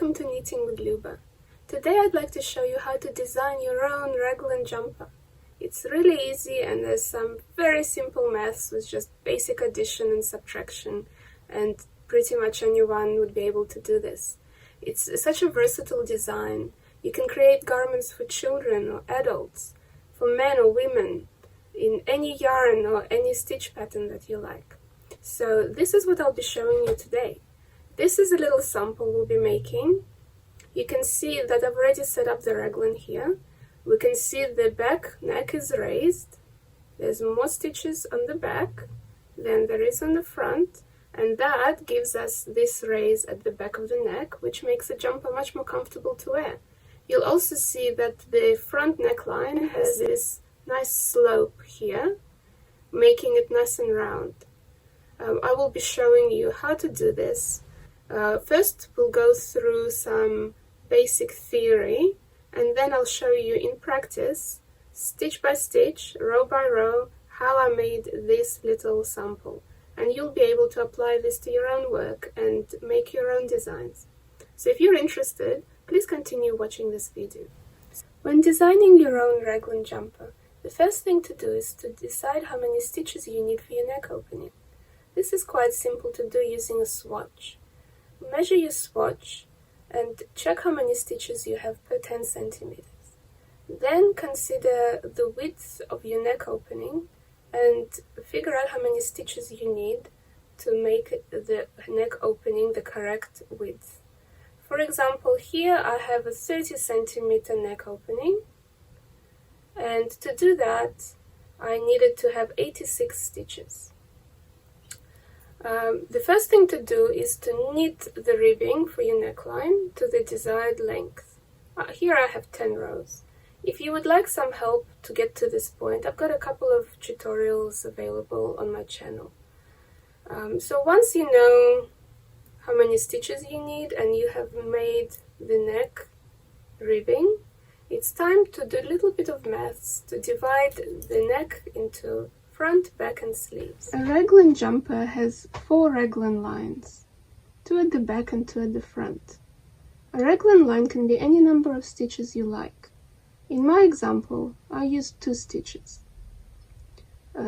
welcome to Knitting with Luba. Today I'd like to show you how to design your own Raglan jumper. It's really easy and there's some very simple maths with just basic addition and subtraction, and pretty much anyone would be able to do this. It's such a versatile design. You can create garments for children or adults, for men or women, in any yarn or any stitch pattern that you like. So this is what I'll be showing you today. This is a little sample we'll be making. You can see that I've already set up the raglan here. We can see the back neck is raised. There's more stitches on the back than there is on the front, and that gives us this raise at the back of the neck, which makes the jumper much more comfortable to wear. You'll also see that the front neckline has this nice slope here, making it nice and round. I will be showing you how to do this. First, we'll go through some basic theory, and then I'll show you in practice, stitch by stitch, row by row, how I made this little sample. And you'll be able to apply this to your own work and make your own designs. So if you're interested, please continue watching this video. When designing your own raglan jumper, the first thing to do is to decide how many stitches you need for your neck opening. This is quite simple to do using a swatch. Measure your swatch and check how many stitches you have per 10 centimeters. Then consider the width of your neck opening and figure out how many stitches you need to make the neck opening the correct width. For example, here I have a 30 centimeter neck opening, and to do that I needed to have 86 stitches. The first thing to do is to knit the ribbing for your neckline to the desired length. Here I have 10 rows. If you would like some help to get to this point, I've got a couple of tutorials available on my channel. So once you know how many stitches you need and you have made the neck ribbing, it's time to do a little bit of maths to divide the neck into front, back and sleeves. A raglan jumper has 4 raglan lines, 2 at the back and 2 at the front. A raglan line can be any number of stitches you like. In my example, I used 2 stitches.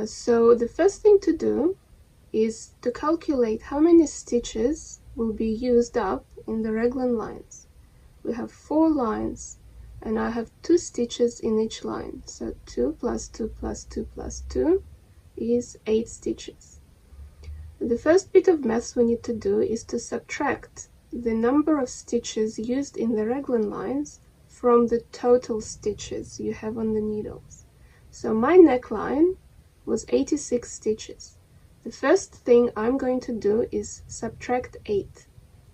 So the first thing to do is to calculate how many stitches will be used up in the raglan lines. We have 4 lines, and I have 2 stitches in each line. So 2 plus 2 plus 2 plus 2 is 8 stitches. The first bit of maths we need to do is to subtract the number of stitches used in the raglan lines from the total stitches you have on the needles. So my neckline was 86 stitches. The first thing I'm going to do is subtract 8.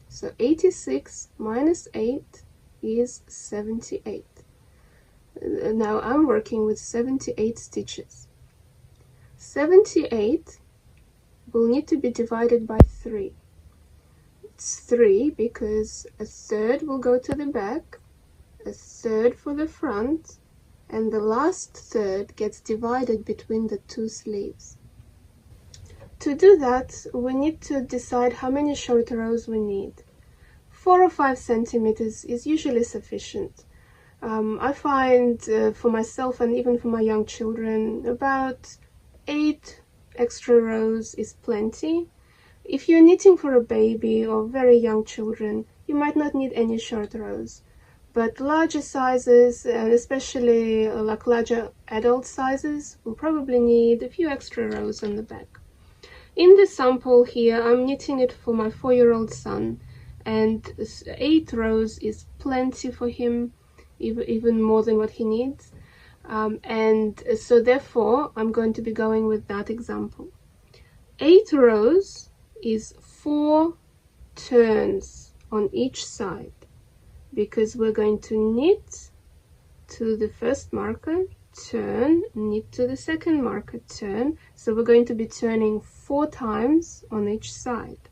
So 86 minus 8 is 78. Now I'm working with 78 stitches. 78 will need to be divided by 3. It's 3 because a third will go to the back, a third for the front, and the last third gets divided between the 2 sleeves. To do that, we need to decide how many short rows we need. 4 or 5 centimeters is usually sufficient. I find for myself and even for my young children, about 8 extra rows is plenty. If you're knitting for a baby or very young children, you might not need any short rows. But larger sizes, and especially like larger adult sizes, will probably need a few extra rows on the back. In the sample here, I'm knitting it for my 4-year-old son, and 8 rows is plenty for him, even more than what he needs. And so therefore, I'm going to be going with that example. 8 rows is 4 turns on each side, because we're going to knit to the first marker, turn, knit to the second marker, turn. So we're going to be turning 4 times on each side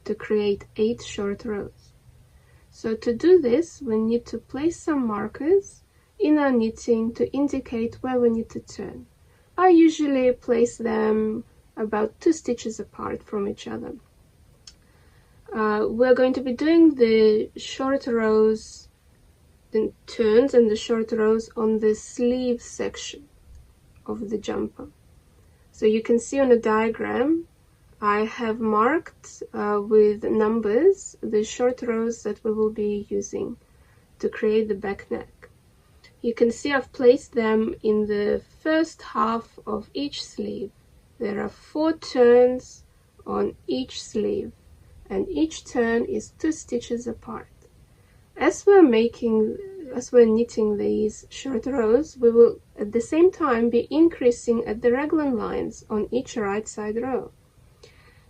to create 8 short rows. So to do this, we need to place some markers in our knitting to indicate where we need to turn. I usually place them about 2 stitches apart from each other. we're going to be doing the short rows, the turns and the short rows on the sleeve section of the jumper. So you can see on the diagram I have marked with numbers the short rows that we will be using to create the back neck. You can see I've placed them in the first half of each sleeve. There are 4 turns on each sleeve, and each turn is 2 stitches apart. As we're knitting these short rows, we will at the same time be increasing at the raglan lines on each right side row.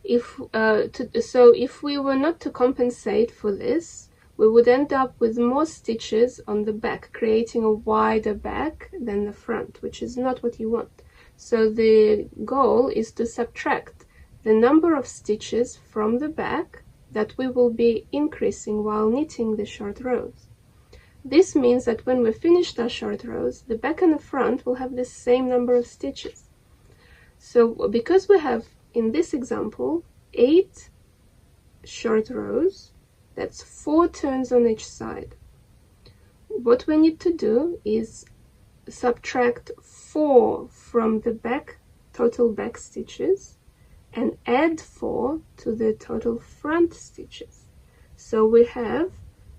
So if we were not to compensate for this, we would end up with more stitches on the back, creating a wider back than the front, which is not what you want. So the goal is to subtract the number of stitches from the back that we will be increasing while knitting the short rows. This means that when we finished our short rows, the back and the front will have the same number of stitches. So because we have, in this example, 8 short rows, that's 4 turns on each side. What we need to do is subtract 4 from the back total back stitches and add 4 to the total front stitches. So we have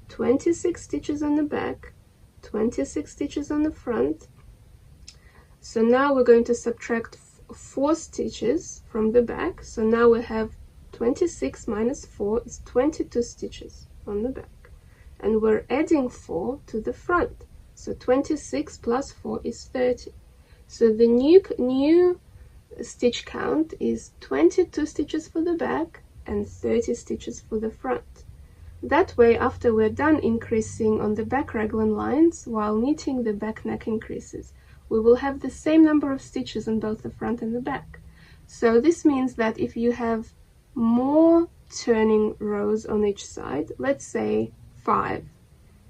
26 stitches on the back, 26 stitches on the front. So now we're going to subtract 4 stitches from the back. So now we have 26 minus 4 is 22 stitches on the back, and we're adding 4 to the front, so 26 plus 4 is 30. So the new stitch count is 22 stitches for the back and 30 stitches for the front. That way, after we're done increasing on the back raglan lines while knitting the back neck increases, we will have the same number of stitches on both the front and the back. So this means that if you have more turning rows on each side, let's say 5,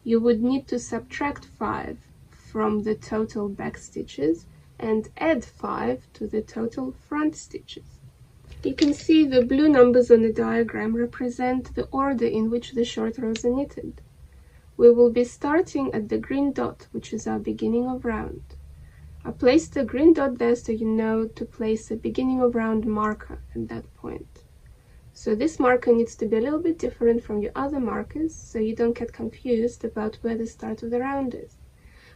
you would need to subtract 5 from the total back stitches and add 5 to the total front stitches. You can see the blue numbers on the diagram represent the order in which the short rows are knitted. We will be starting at the green dot, which is our beginning of round. I placed the green dot there so you know to place a beginning of round marker at that point. So this marker needs to be a little bit different from your other markers so you don't get confused about where the start of the round is.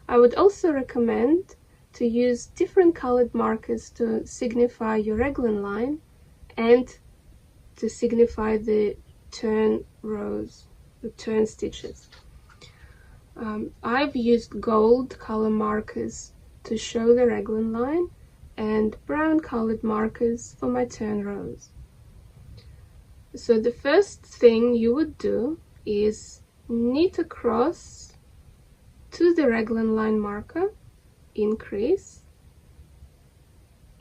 I would also recommend to use different colored markers to signify your raglan line and to signify the turn rows, the turn stitches. I've used gold color markers to show the raglan line and brown colored markers for my turn rows. So the first thing you would do is knit across to the raglan line marker, increase,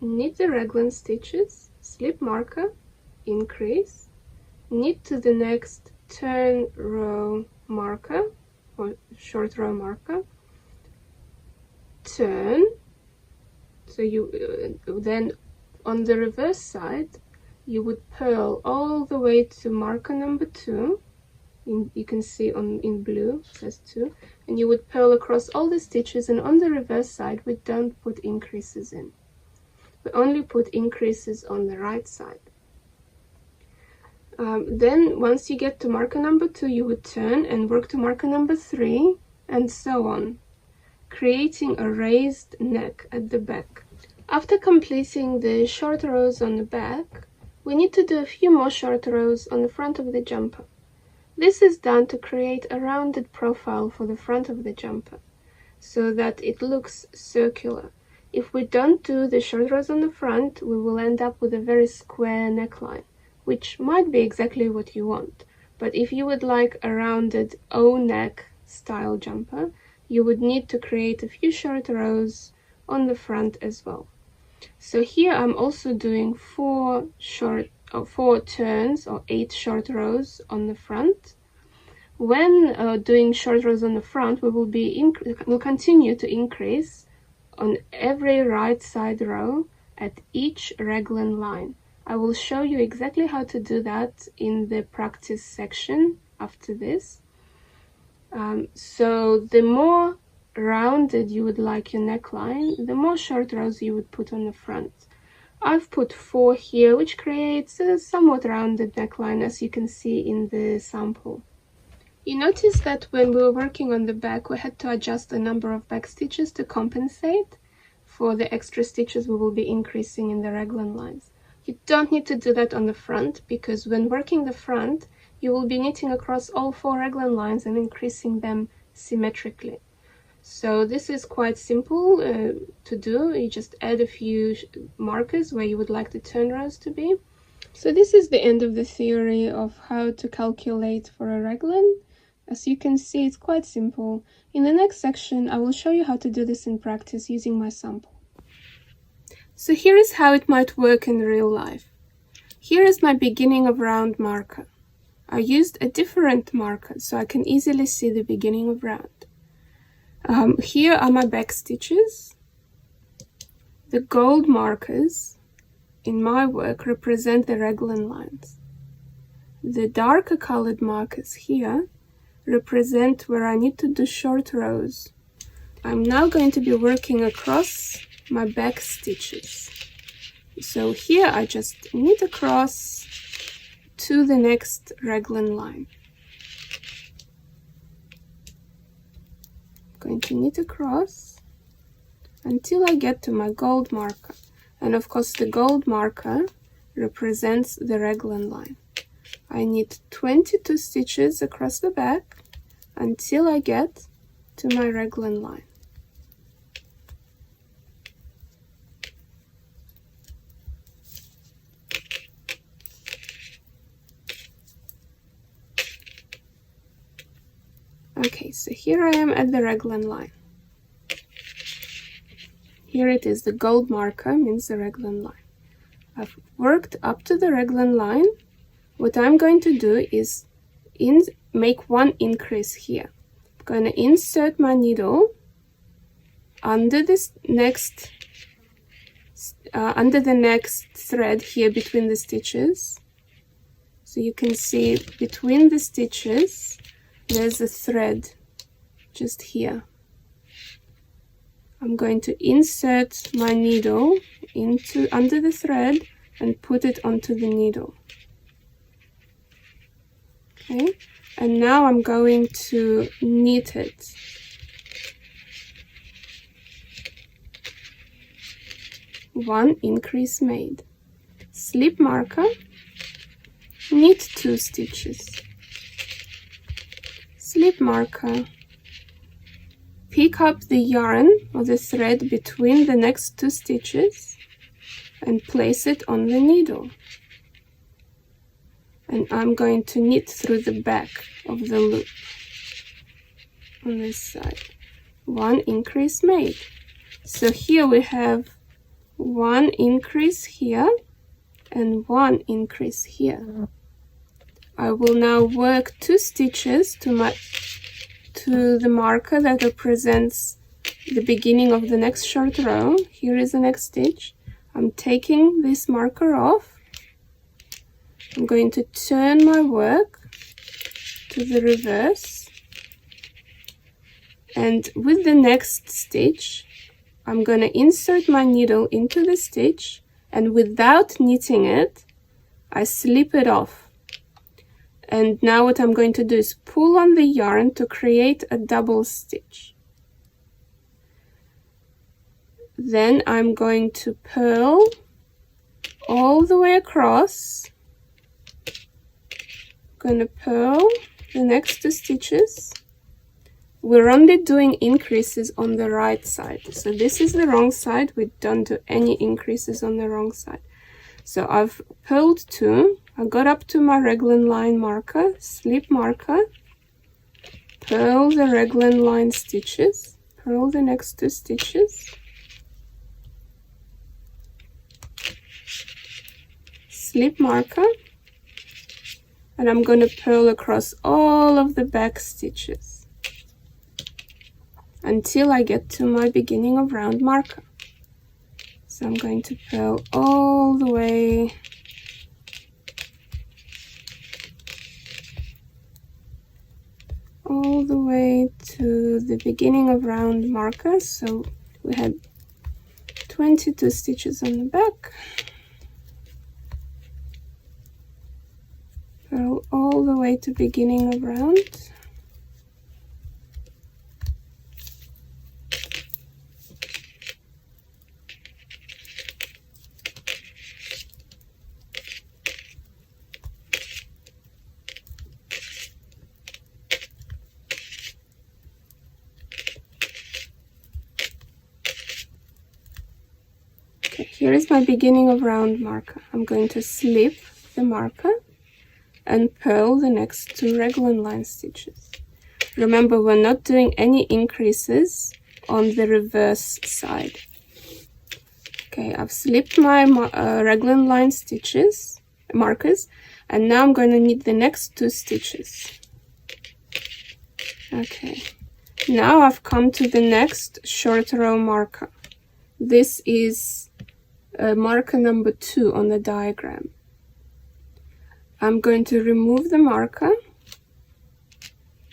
knit the raglan stitches, slip marker, increase, knit to the next turn row marker or short row marker, turn. So you then on the reverse side you would purl all the way to marker number 2. You can see in blue it says 2, and you would purl across all the stitches, and on the reverse side we don't put increases in. We only put increases on the right side. Then once you get to marker number 2, you would turn and work to marker number 3, and so on, creating a raised neck at the back. After completing the short rows on the back, we need to do a few more short rows on the front of the jumper. This is done to create a rounded profile for the front of the jumper, so that it looks circular. If we don't do the short rows on the front, we will end up with a very square neckline, which might be exactly what you want. But if you would like a rounded O-neck style jumper, you would need to create a few short rows on the front as well. So here I'm also doing 4 turns or 8 short rows on the front. When doing short rows on the front, we'll continue to increase on every right side row at each raglan line I will show you exactly how to do that in the practice section after this. So the more rounded you would like your neckline, the more short rows you would put on the front. I've put 4 here, which creates a somewhat rounded neckline, as you can see in the sample. You notice that when we were working on the back, we had to adjust the number of back stitches to compensate for the extra stitches we will be increasing in the raglan lines. You don't need to do that on the front, because when working the front, you will be knitting across all 4 raglan lines and increasing them symmetrically. So this is quite simple to do. You just add a few markers where you would like the turn rows to be. So this is the end of the theory of how to calculate for a raglan. As you can see, it's quite simple. In the next section, I will show you how to do this in practice using my sample. So here is how it might work in real life. Here is my beginning of round marker. I used a different marker so I can easily see the beginning of round. Here are my back stitches. The gold markers in my work represent the raglan lines. The darker colored markers here represent where I need to do short rows. I'm now going to be working across my back stitches. So here I just knit across to the next raglan line. Going to knit across until I get to my gold marker, and of course the gold marker represents the raglan line. I knit 22 stitches across the back until I get to my raglan line. Okay, so here I am at the raglan line. Here it is, the gold marker means the raglan line. I've worked up to the raglan line. What I'm going to do is make one increase here. I'm going to insert my needle under this next under the next thread here between the stitches. So you can see between the stitches there's a thread just here. I'm going to insert my needle under the thread and put it onto the needle. Okay, and now I'm going to knit it. One increase made. Slip marker, knit 2 stitches. Slip marker, pick up the yarn or the thread between the next 2 stitches and place it on the needle. And I'm going to knit through the back of the loop on this side. One increase made. So here we have one increase here and one increase here. I will now work 2 stitches to the marker that represents the beginning of the next short row. Here is the next stitch. I'm taking this marker off. I'm going to turn my work to the reverse, and with the next stitch I'm going to insert my needle into the stitch, and without knitting it I slip it off. And now what I'm going to do is pull on the yarn to create a double stitch. Then I'm going to purl all the way across. I'm going to purl the next 2 stitches. We're only doing increases on the right side. So this is the wrong side. We don't do any increases on the wrong side. So I've purled 2. I got up to my raglan line marker, slip marker, purl the raglan line stitches, purl the next 2 stitches, slip marker, and I'm going to purl across all of the back stitches until I get to my beginning of round marker. So I'm going to purl all the way all the way to the beginning of round marker. So we had 22 stitches on the back. Purl all the way to beginning of round. Here is my beginning of round marker. I'm going to slip the marker and purl the next 2 raglan line stitches. Remember, we're not doing any increases on the reverse side. Okay, I've slipped my raglan line stitches, markers, and now I'm going to knit the next 2 stitches. Okay, now I've come to the next short row marker. This is marker number 2 on the diagram. I'm going to remove the marker,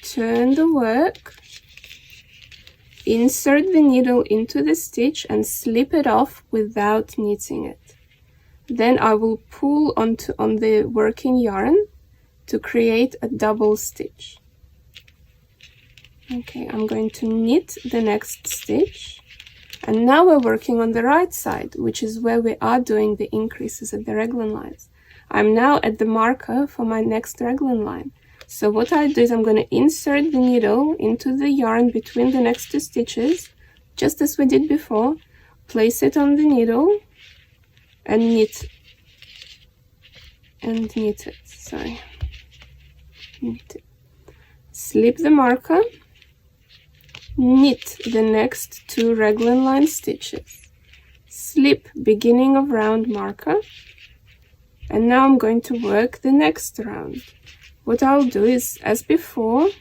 turn the work, insert the needle into the stitch and slip it off without knitting it. Then I will pull on the working yarn to create a double stitch. Okay, I'm going to knit the next stitch. And now we're working on the right side, which is where we are doing the increases at the raglan lines. I'm now at the marker for my next raglan line. So what I do is I'm going to insert the needle into the yarn between the next 2 stitches, just as we did before, place it on the needle and knit it. Sorry. Knit it. Slip the marker. Knit the next 2 raglan line stitches, slip beginning of round marker, and now I'm going to work the next round. What I'll do is, as before,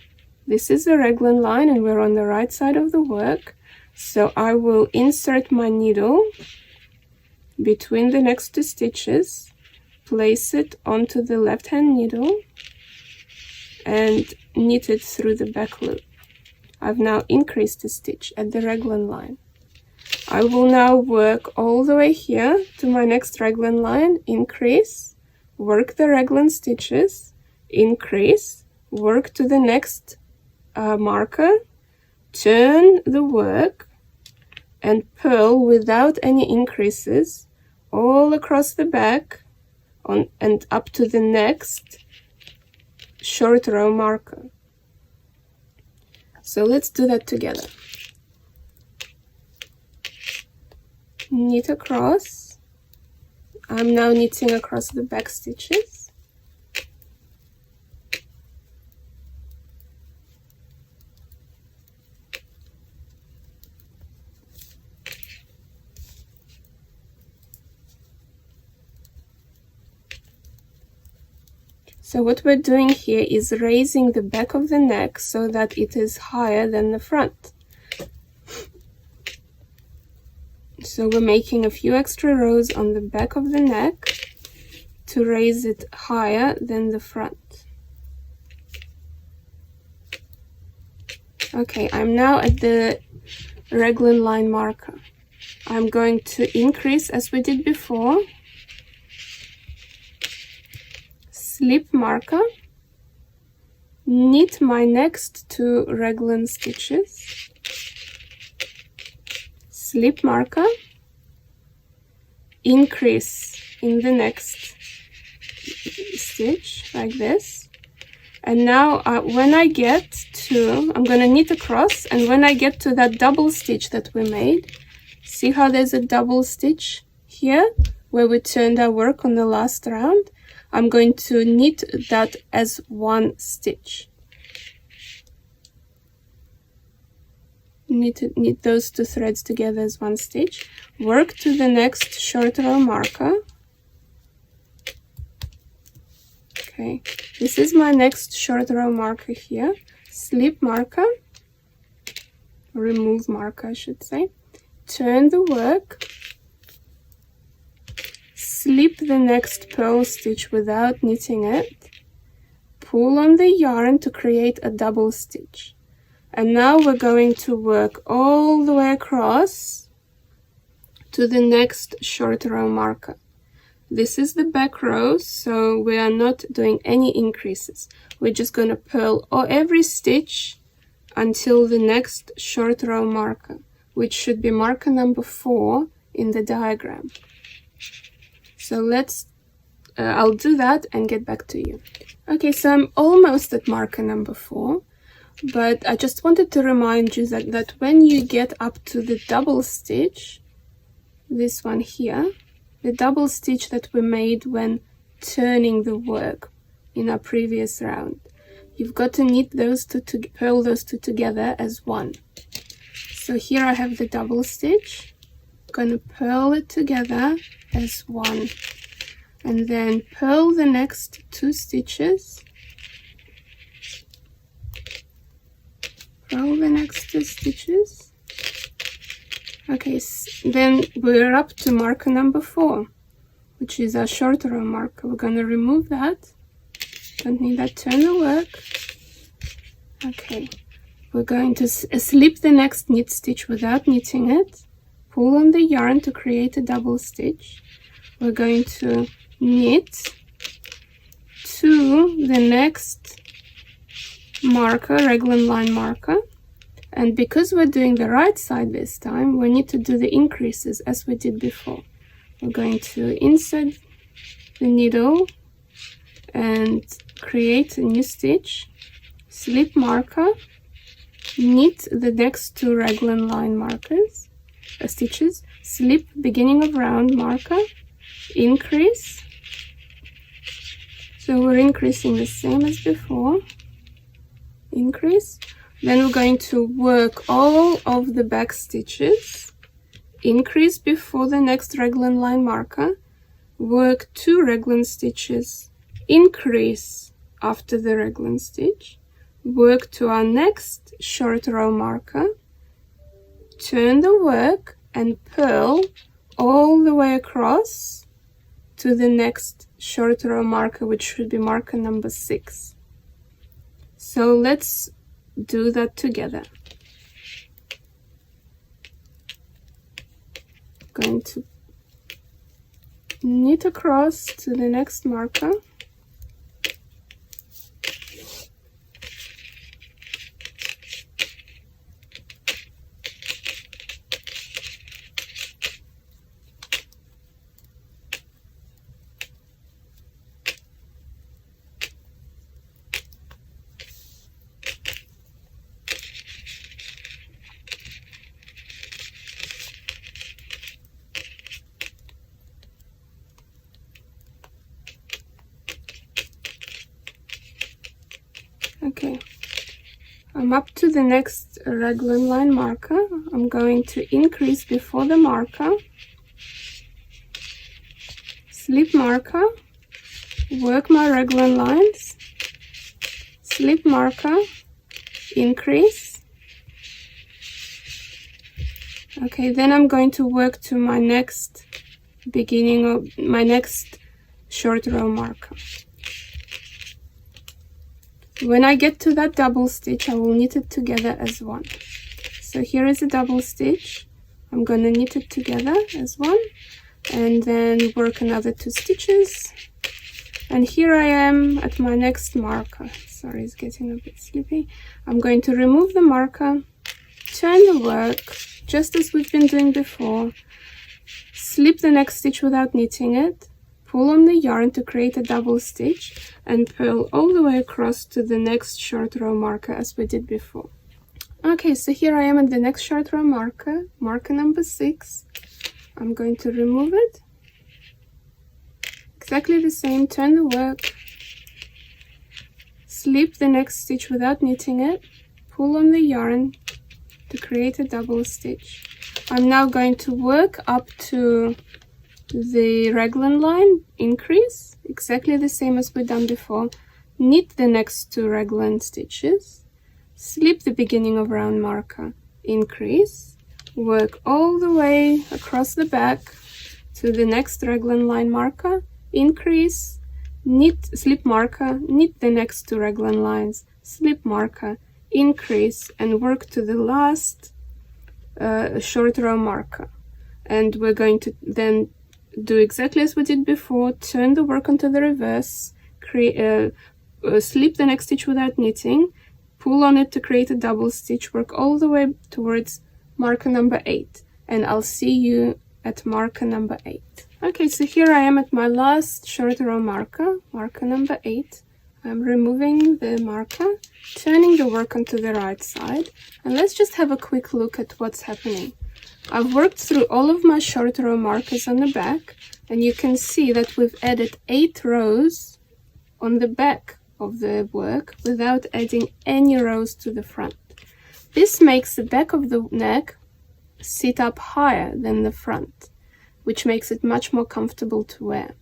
this is the raglan line and we're on the right side of the work, so I will insert my needle between the next 2 stitches, place it onto the left hand needle and knit it through the back loop. I've now increased a stitch at the raglan line. I will now work all the way here to my next raglan line, increase, work the raglan stitches, increase, work to the next marker, turn the work, and purl without any increases all across the back and up to the next short row marker. So let's do that together. Knit across. I'm now knitting across the back stitches. So what we're doing here is raising the back of the neck so that it is higher than the front. So we're making a few extra rows on the back of the neck to raise it higher than the front. Okay, I'm now at the raglan line marker. I'm going to increase as we did before. Slip marker, knit my next 2 raglan stitches, slip marker, increase in the next stitch like this, and now when I get to, I'm going to knit across, and when I get to that double stitch that we made, see how there's a double stitch here where we turned our work on the last round? I'm going to knit that as 1 stitch. Knit those 2 threads together as 1 stitch. Work to the next short row marker. Okay, this is my next short row marker here. Slip marker, remove marker I should say. Turn the work. Slip the next purl stitch without knitting it, pull on the yarn to create a double stitch. And now we're going to work all the way across to the next short row marker. This is the back row, so we are not doing any increases. We're just going to purl every stitch until the next short row marker, which should be marker number 4 in the diagram. So I'll do that and get back to you. Okay, so I'm almost at marker number 4, but I just wanted to remind you that when you get up to the double stitch, this one here, the double stitch that we made when turning the work in our previous round, you've got to knit those two, purl those two together as one. So here I have the double stitch, I'm gonna purl it together as one, and then purl the next 2 stitches, purl the next 2 stitches. Okay, then we're up to marker number 4, which is our short row marker. We're gonna remove that, don't need that, turn the work. Okay, we're going to slip the next knit stitch without knitting it, pull on the yarn to create a double stitch. We're going to knit to the next marker, raglan line marker, and because we're doing the right side this time, we need to do the increases as we did before. We're going to insert the needle and create a new stitch, slip marker, knit the next 2 raglan line markers, stitches, slip beginning of round marker, increase. So we're increasing the same as before, increase. Then we're going to work all of the back stitches, increase before the next raglan line marker, work 2 raglan stitches, increase after the raglan stitch, work to our next short row marker, turn the work and purl all the way across to the next short row marker, which should be marker number 6. So let's do that together. Going to knit across to the next marker, okay, I'm up to the next raglan line marker. I'm going to increase before the marker, slip marker, work my raglan lines, slip marker, increase. Okay, then I'm going to work to my next beginning of my next short row marker. When I get to that double stitch, I will knit it together as one. So here is a double stitch. I'm going to knit it together as one and then work another 2 stitches. And here I am at my next marker. Sorry, it's getting a bit sleepy. I'm going to remove the marker, turn the work just as we've been doing before, slip the next stitch without knitting it, pull on the yarn to create a double stitch, and purl all the way across to the next short row marker as we did before. Okay, so here I am at the next short row marker, marker number 6. I'm going to remove it. Exactly the same, turn the work, slip the next stitch without knitting it, pull on the yarn to create a double stitch. I'm now going to work up to the raglan line, increase, exactly the same as we've done before, knit the next 2 raglan stitches, slip the beginning of round marker, increase, work all the way across the back to the next raglan line marker, increase, knit, slip marker, knit the next two raglan lines, slip marker, increase, and work to the last short row marker. And we're going to then do exactly as we did before, turn the work onto the reverse, slip the next stitch without knitting, pull on it to create a double stitch, work all the way towards marker number 8, and I'll see you at marker number 8. Okay, so here I am at my last short row marker, marker number 8. I'm removing the marker, turning the work onto the right side, and let's just have a quick look at what's happening. I've worked through all of my short row markers on the back, and you can see that we've added 8 rows on the back of the work without adding any rows to the front. This makes the back of the neck sit up higher than the front, which makes it much more comfortable to wear.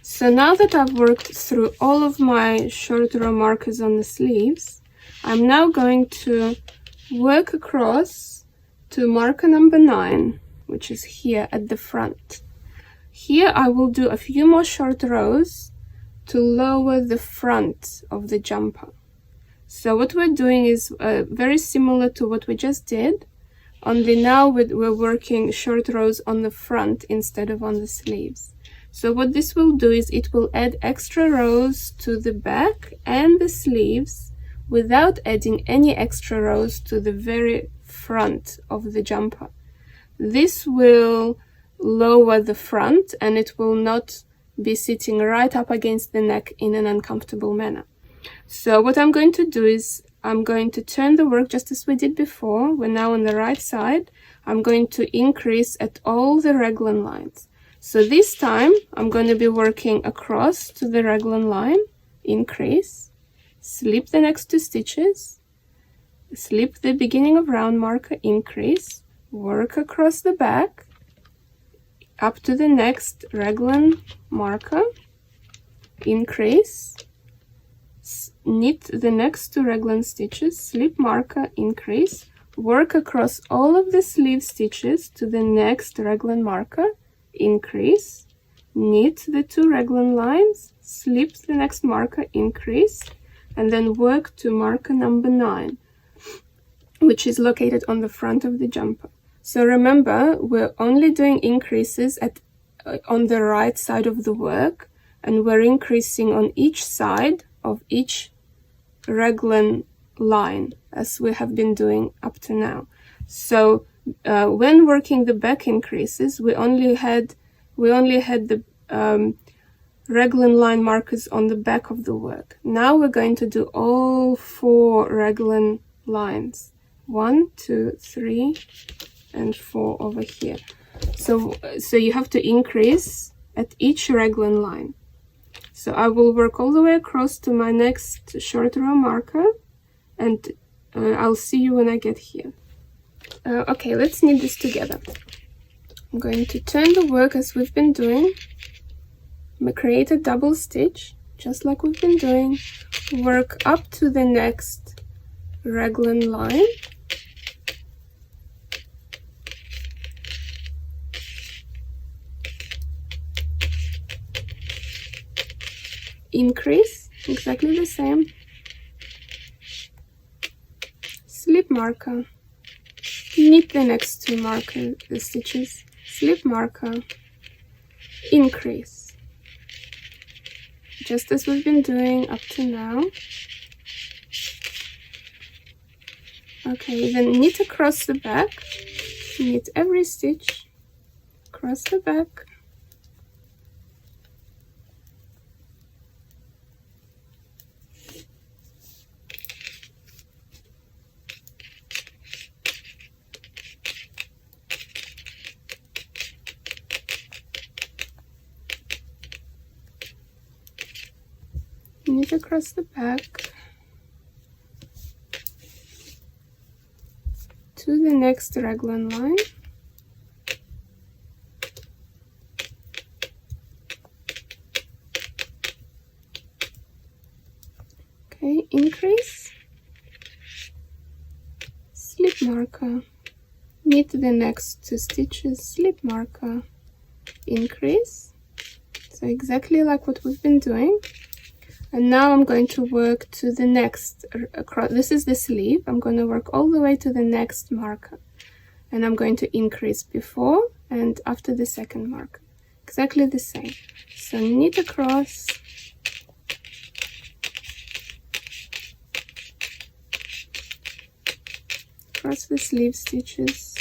So now that I've worked through all of my short row markers on the sleeves, I'm now going to work across to marker number 9, which is here at the front. Here I will do a few more short rows to lower the front of the jumper. So what we're doing is very similar to what we just did, only now we're working short rows on the front instead of on the sleeves. So what this will do is it will add extra rows to the back and the sleeves without adding any extra rows to the very front of the jumper. This will lower the front and it will not be sitting right up against the neck in an uncomfortable manner. So what I'm going to do is I'm going to turn the work just as we did before. We're now on the right side. I'm going to increase at all the raglan lines. So this time I'm going to be working across to the raglan line, increase, slip the next 2 stitches, slip the beginning of round marker, increase, work across the back up to the next raglan marker, increase, knit the next 2 raglan stitches, slip marker, increase, work across all of the sleeve stitches to the next raglan marker, increase, knit the 2 raglan lines, slip the next marker, increase, and then work to marker number 9, which is located on the front of the jumper. So remember, we're only doing increases on the right side of the work, and we're increasing on each side of each raglan line as we have been doing up to now. So when working the back increases, we only had the raglan line markers on the back of the work. Now we're going to do all 4 raglan lines, 1, 2, 3, and 4 over here. So you have to increase at each raglan line. So I will work all the way across to my next short row marker, and I'll see you when I get here. Okay, let's knit this together. I'm going to turn the work as we've been doing, create a double stitch, just like we've been doing, work up to the next raglan line, increase, exactly the same, slip marker, knit the next 2 marker stitches, slip marker, increase, just as we've been doing up to now. Okay, then knit across the back, knit every stitch across the back, knit across the back to the next raglan line, okay, increase, slip marker, knit the next 2 stitches, slip marker, increase. So exactly like what we've been doing. And now I'm going to work to the next, this is the sleeve. I'm going to work all the way to the next marker. And I'm going to increase before and after the second marker. Exactly the same. So knit across. Across the sleeve stitches.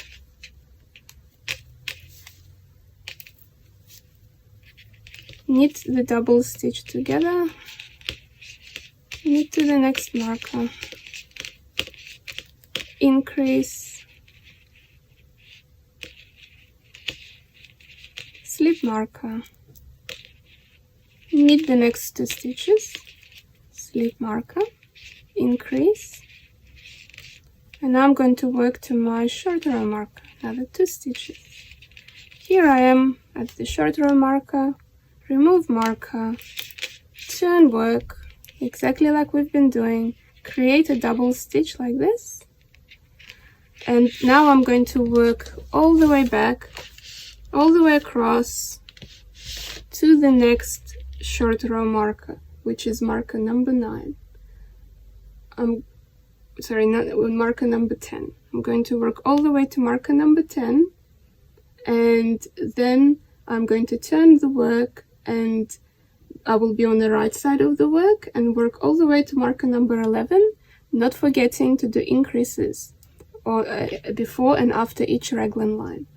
Knit the double stitch together. Knit to the next marker. Increase. Slip marker. Knit the next 2 stitches. Slip marker. Increase. And now I'm going to work to my short row marker. Another 2 stitches. Here I am at the short row marker. Remove marker. Turn work. Exactly like we've been doing. Create a double stitch like this. And now I'm going to work all the way back, all the way across to the next short row marker, which is marker number 9. Marker number 10. I'm going to work all the way to marker number 10, and then I'm going to turn the work, and I will be on the right side of the work and work all the way to marker number 11, not forgetting to do increases or before and after each raglan line.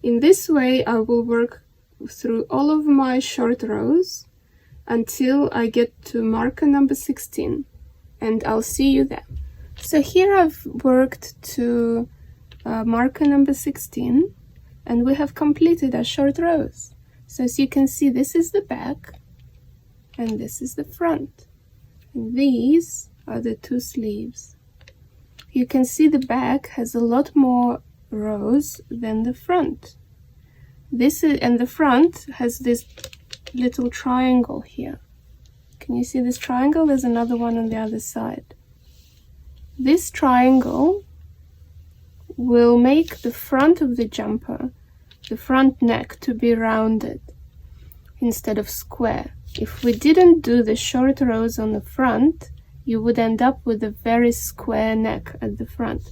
In this way, I will work through all of my short rows until I get to marker number 16, and I'll see you there. So here I've worked to marker number 16, and we have completed our short rows. So as you can see, this is the back and this is the front, and these are the 2 sleeves. You can see the back has a lot more rows than the front. And the front has this little triangle here. Can you see this triangle? There's another one on the other side. This triangle will make the front of the jumper, the front neck, to be rounded instead of square. If we didn't do the short rows on the front, you would end up with a very square neck at the front.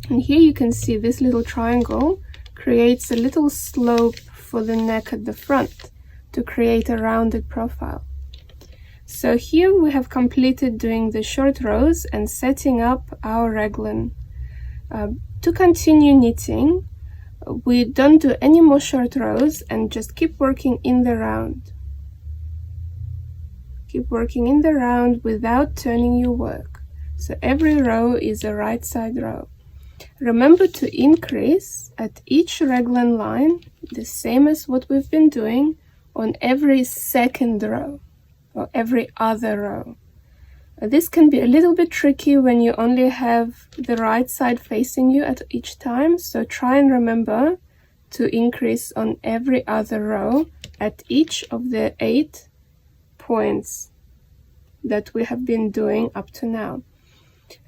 And here you can see this little triangle creates a little slope for the neck at the front to create a rounded profile. So here we have completed doing the short rows and setting up our raglan. To continue knitting, we don't do any more short rows and just keep working in the round. Keep working in the round without turning your work. So every row is a right side row. Remember to increase at each raglan line, the same as what we've been doing, on every second row or every other row. This can be a little bit tricky when you only have the right side facing you at each time, so try and remember to increase on every other row at each of the 8 points that we have been doing up to now.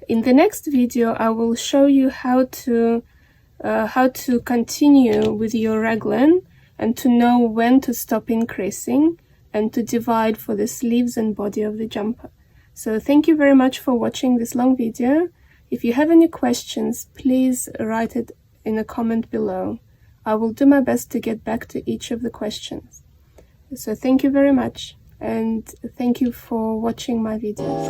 In the next video, I will show you how to continue with your raglan and to know when to stop increasing and to divide for the sleeves and body of the jumper. So thank you very much for watching this long video. If you have any questions, please write it in a comment below. I will do my best to get back to each of the questions. So thank you very much, and thank you for watching my videos.